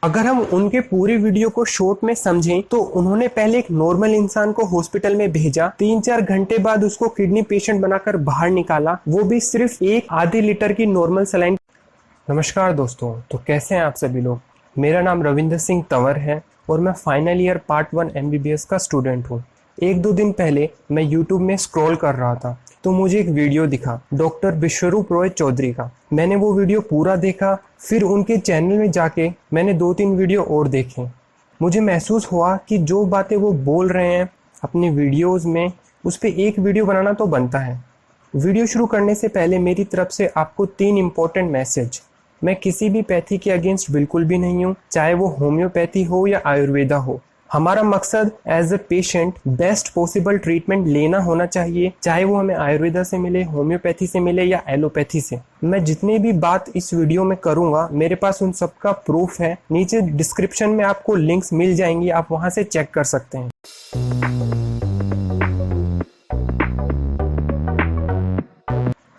अगर हम उनके पूरी वीडियो को शॉर्ट में समझें तो उन्होंने पहले एक नॉर्मल इंसान को हॉस्पिटल में भेजा, 3-4 घंटे बाद उसको किडनी पेशेंट बनाकर बाहर निकाला, वो भी सिर्फ एक आधी लीटर की नॉर्मल सलाइन। नमस्कार दोस्तों, तो कैसे हैं आप सभी लोग। मेरा नाम रविंद्र सिंह तंवर है और मैं फाइनल ईयर पार्ट 1 MBBS का स्टूडेंट हूँ। 1-2 दिन पहले मैं यूट्यूब में स्क्रॉल कर रहा था तो मुझे एक वीडियो दिखा डॉक्टर विश्वरूप रॉय चौधरी का। मैंने वो वीडियो पूरा देखा, फिर उनके चैनल में जाके मैंने 2-3 वीडियो और देखे। मुझे महसूस हुआ कि जो बातें वो बोल रहे हैं अपनी वीडियोस में, उस पर एक वीडियो बनाना तो बनता है। वीडियो शुरू करने से पहले मेरी तरफ से आपको 3 इम्पोर्टेंट मैसेज। मैं किसी भी पैथी के अगेंस्ट बिल्कुल भी नहीं हूँ, चाहे वो होम्योपैथी हो या आयुर्वेदा हो। हमारा मकसद as a patient best possible treatment लेना होना चाहिए, चाहे वो हमें आयुर्वेदा से मिले, होम्योपैथी से मिले या एलोपैथी से। मैं जितने भी बात इस वीडियो में करूंगा मेरे पास उन सब का प्रूफ है। नीचे डिस्क्रिप्शन में आपको लिंक्स मिल जाएंगी, आप वहां से चेक कर सकते हैं।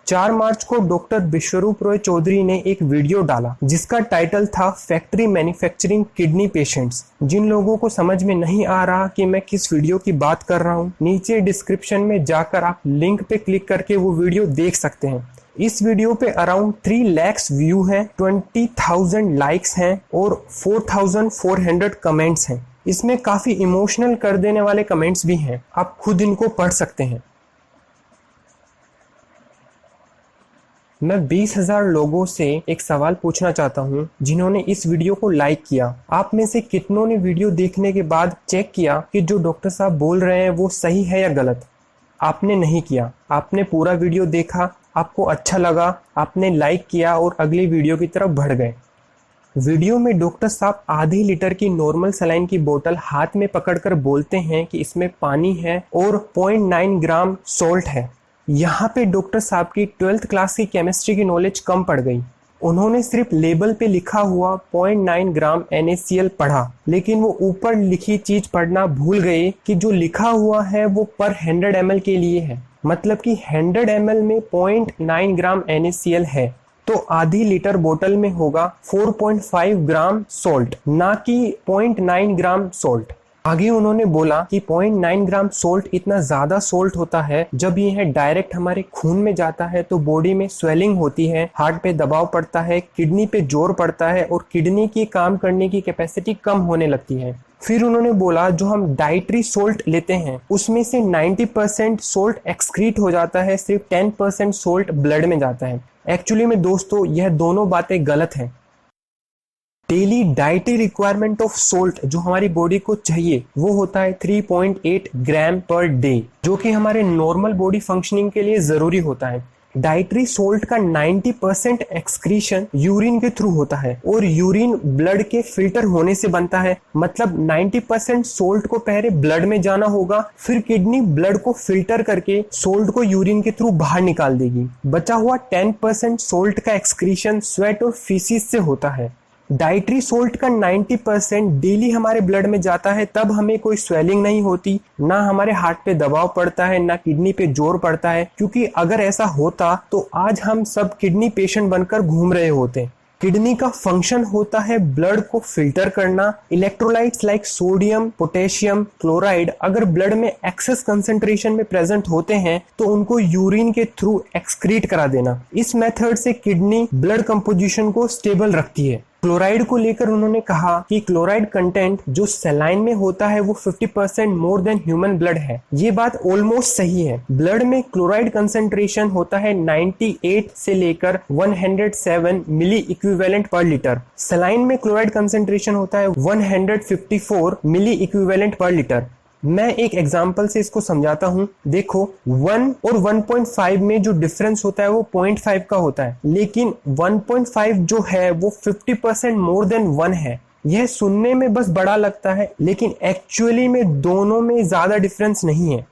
4 मार्च को डॉक्टर विश्वरूप रॉय चौधरी ने एक वीडियो डाला जिसका टाइटल था फैक्ट्री मैन्युफैक्चरिंग किडनी पेशेंट्स। जिन लोगों को समझ में नहीं आ रहा कि मैं किस वीडियो की बात कर रहा हूँ, नीचे डिस्क्रिप्शन में जाकर आप लिंक पे क्लिक करके वो वीडियो देख सकते हैं। इस वीडियो पे अराउंड 3 लाख व्यू हैं, 20,000 लाइक्स हैं और 4,400 कमेंट्स हैं। इसमें काफी इमोशनल कर देने वाले कमेंट्स भी हैं, आप खुद इनको पढ़ सकते हैं। मैं 20,000 लोगों से एक सवाल पूछना चाहता हूं जिन्होंने इस वीडियो को लाइक किया। आप में से कितनों ने वीडियो देखने के बाद चेक किया कि जो डॉक्टर साहब बोल रहे हैं वो सही है या गलत? आपने नहीं किया। आपने पूरा वीडियो देखा, आपको अच्छा लगा, आपने लाइक किया और अगली वीडियो की तरफ बढ़ गए। वीडियो में डॉक्टर साहब आधी लीटर की नॉर्मल सलाइन की बोतल हाथ में पकड़कर बोलते हैं कि इसमें पानी है और 0.9 ग्राम सॉल्ट है। यहाँ पे डॉक्टर साहब की 12th क्लास की केमिस्ट्री की नॉलेज कम पड़ गई। उन्होंने सिर्फ लेबल पे लिखा हुआ 0.9 ग्राम NaCl पढ़ा, लेकिन वो ऊपर लिखी चीज पढ़ना भूल गए कि जो लिखा हुआ है वो पर 100 ml के लिए है। मतलब कि 100 ml में 0.9 ग्राम NaCl है तो आधी लीटर बोतल में होगा 4.5 ग्राम सॉल्ट, ना कि 0.9 ग्राम सॉल्ट। आगे उन्होंने बोला कि 0.9 ग्राम सॉल्ट इतना ज्यादा सॉल्ट होता है जब यह डायरेक्ट हमारे खून में जाता है तो बॉडी में स्वेलिंग होती है, हार्ट पे दबाव पड़ता है, किडनी पे जोर पड़ता है और किडनी की काम करने की कैपेसिटी कम होने लगती है। फिर उन्होंने बोला जो हम डाइटरी सॉल्ट लेते हैं उसमें से 90% सॉल्ट एक्सक्रीट हो जाता है, सिर्फ 10% सॉल्ट ब्लड में जाता है। एक्चुअली में दोस्तों यह दोनों बातें गलत हैं। Daily dietary requirement of salt जो हमारी बॉडी को चाहिए वो होता है 3.8 ग्राम पर डे, जो कि हमारे नॉर्मल बॉडी फंक्शनिंग के लिए जरूरी होता है। डाइटरी सॉल्ट का 90% एक्सक्रीशन यूरिन के थ्रू होता है और यूरिन ब्लड के फिल्टर होने से बनता है। मतलब 90% सॉल्ट को पहले ब्लड में जाना होगा, फिर किडनी ब्लड को फिल्टर करके सॉल्ट को यूरिन के थ्रू बाहर निकाल देगी। बचा हुआ 10% सॉल्ट का एक्सक्रीशन स्वेट और फीसिस से होता है। डाइटरी सॉल्ट का 90% डेली हमारे ब्लड में जाता है, तब हमें कोई स्वेलिंग नहीं होती, ना हमारे हार्ट पे दबाव पड़ता है, ना किडनी पे जोर पड़ता है। क्योंकि अगर ऐसा होता तो आज हम सब किडनी पेशेंट बनकर घूम रहे होते। किडनी का फंक्शन होता है ब्लड को फिल्टर करना। Electrolytes like sodium, potassium, chloride अगर ब्लड में एक्सेस कंसेंट्रेशन में प्रेजेंट होते हैं तो उनको यूरिन के थ्रू एक्सक्रीट करा देना। इस मेथड से किडनी ब्लड कंपोजिशन को स्टेबल रखती है। क्लोराइड को लेकर उन्होंने कहा कि क्लोराइड कंटेंट जो सलाइन में होता है वो 50% मोर देन ह्यूमन ब्लड है। ये बात ऑलमोस्ट सही है। ब्लड में क्लोराइड कंसेंट्रेशन होता है 98 से लेकर 107 मिली इक्विवेलेंट पर लीटर। सलाइन में क्लोराइड कंसेंट्रेशन होता है 154 मिली इक्विवेलेंट पर लीटर। मैं एक एग्जांपल से इसको समझाता हूं। देखो 1 और 1.5 में जो डिफरेंस होता है वो 0.5 का होता है, लेकिन 1.5 जो है वो 50% मोर देन 1 है। यह सुनने में बस बड़ा लगता है, लेकिन एक्चुअली में दोनों में ज्यादा डिफरेंस नहीं है।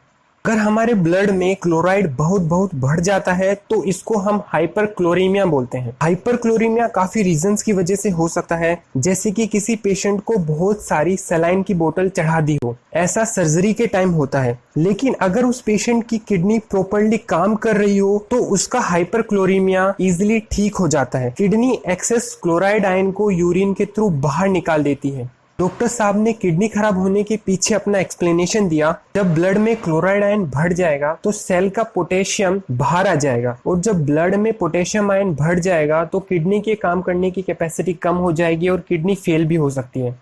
अगर हमारे ब्लड में क्लोराइड बहुत बढ़ जाता है तो इसको हम हाइपरक्लोरीमिया बोलते हैं। हाइपरक्लोरीमिया काफी रीजंस की वजह से हो सकता है, जैसे कि किसी पेशेंट को बहुत सारी सलाइन की बोतल चढ़ा दी हो, ऐसा सर्जरी के टाइम होता है। लेकिन अगर उस पेशेंट की किडनी प्रॉपर्ली काम कर रही हो तो उसका हाइपरक्लोरीमिया इजिली ठीक हो जाता है। किडनी एक्सेस क्लोराइड आयन को यूरिन के थ्रू बाहर निकाल देती है। डॉक्टर साहब ने किडनी खराब होने के पीछे अपना एक्सप्लेनेशन दिया। जब ब्लड में क्लोराइड आयन बढ़ जाएगा तो सेल का पोटेशियम बाहर आ जाएगा, और जब ब्लड में पोटेशियम आयन बढ़ जाएगा तो किडनी के काम करने की कैपेसिटी कम हो जाएगी और किडनी फेल भी हो सकती है।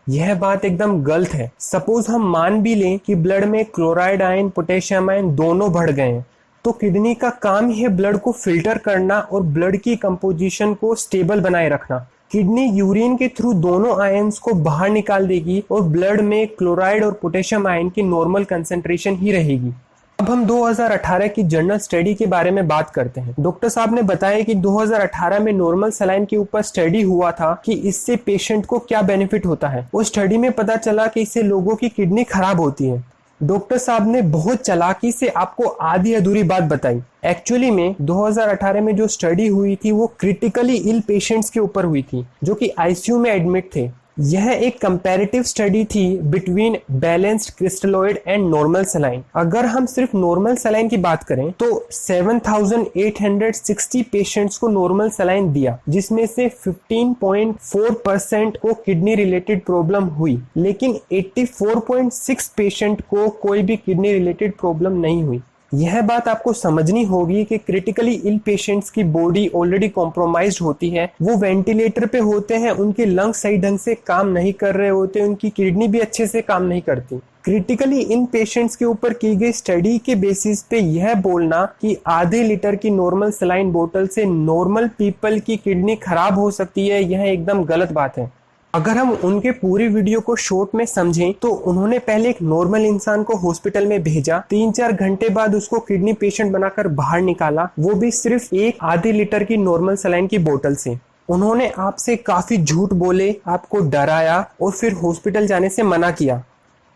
यह बात एकदम गलत है। सपोज हम मान भी लें कि ब्लड में क्लोराइड आयन पोटेशियम आयन दोनों बढ़ गए हैं, तो किडनी का काम ही है ब्लड को फिल्टर करना और ब्लड की कंपोजिशन को स्टेबल बनाए रखना। किडनी यूरिन के थ्रू दोनों आयंस को बाहर निकाल देगी और ब्लड में क्लोराइड और पोटेशियम आयन की नॉर्मल कंसेंट्रेशन ही रहेगी। अब हम 2018 की जर्नल स्टडी के बारे में बात करते हैं। डॉक्टर साहब ने बताया कि 2018 में नॉर्मल सलाइन के ऊपर स्टडी हुआ था कि इससे पेशेंट को क्या बेनिफिट होता है। उस स्टडी में पता चला कि इससे लोगों की किडनी खराब होती है। डॉक्टर साहब ने बहुत चालाकी से आपको आधी अधूरी बात बताई। एक्चुअली में 2018 में जो स्टडी हुई थी वो क्रिटिकली इल पेशेंट्स के ऊपर हुई थी जो कि आईसीयू में एडमिट थे। यह एक कंपैरेटिव स्टडी थी between balanced crystalloid and normal saline. अगर हम सिर्फ नॉर्मल सलाइन की बात करें तो 7,860 पेशेंट्स को नॉर्मल सलाइन दिया, जिसमें से 15.4% को किडनी रिलेटेड प्रॉब्लम हुई, लेकिन 84.6 पेशेंट को कोई भी किडनी रिलेटेड प्रॉब्लम नहीं हुई। यह बात आपको समझनी होगी कि क्रिटिकली इल पेशेंट्स की बॉडी ऑलरेडी कॉम्प्रोमाइज्ड होती है, वो वेंटिलेटर पे होते हैं, उनके लंग्स सही ढंग से काम नहीं कर रहे होते, उनकी किडनी भी अच्छे से काम नहीं करती। क्रिटिकली इन पेशेंट्स के ऊपर की गई स्टडी के बेसिस पे यह बोलना कि आधे लीटर की नॉर्मल सलाइन बोतल से नॉर्मल पीपल की किडनी खराब हो सकती है, यह एकदम गलत बात है। अगर हम उनके पूरी वीडियो को शॉर्ट में समझें तो उन्होंने पहले एक नॉर्मल इंसान को हॉस्पिटल में भेजा, 3-4 घंटे बाद उसको किडनी पेशेंट बनाकर बाहर निकाला, वो भी सिर्फ एक आधे लीटर की नॉर्मल सलाइन की बोतल से। उन्होंने आपसे काफी झूठ बोले, आपको डराया और फिर हॉस्पिटल जाने से मना किया।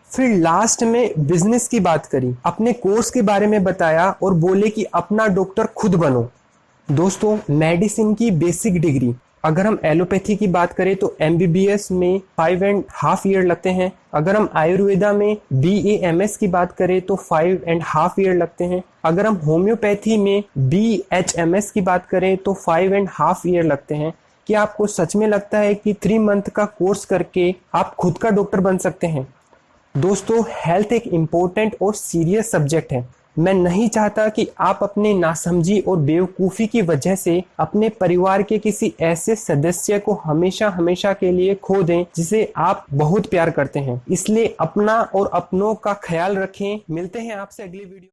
फिर लास्ट में बिजनेस की बात करी, अपने कोर्स के बारे में बताया और बोले कि अपना डॉक्टर खुद बनो। दोस्तों, मेडिसिन की बेसिक डिग्री अगर हम एलोपैथी की बात करें तो MBBS में 5.5 ईयर लगते हैं। अगर हम आयुर्वेदा में BAMS की बात करें तो 5.5 ईयर लगते हैं। अगर हम होम्योपैथी में BHMS की बात करें तो 5.5 ईयर लगते हैं। क्या आपको सच में लगता है कि 3 मंथ का कोर्स करके आप खुद का डॉक्टर बन सकते हैं? दोस्तों, हेल्थ एक इम्पोर्टेंट और सीरियस सब्जेक्ट है। मैं नहीं चाहता कि आप अपने नासमझी और बेवकूफ़ी की वजह से अपने परिवार के किसी ऐसे सदस्य को हमेशा के लिए खो दें जिसे आप बहुत प्यार करते हैं। इसलिए अपना और अपनों का ख्याल रखें। मिलते हैं आपसे अगली वीडियो।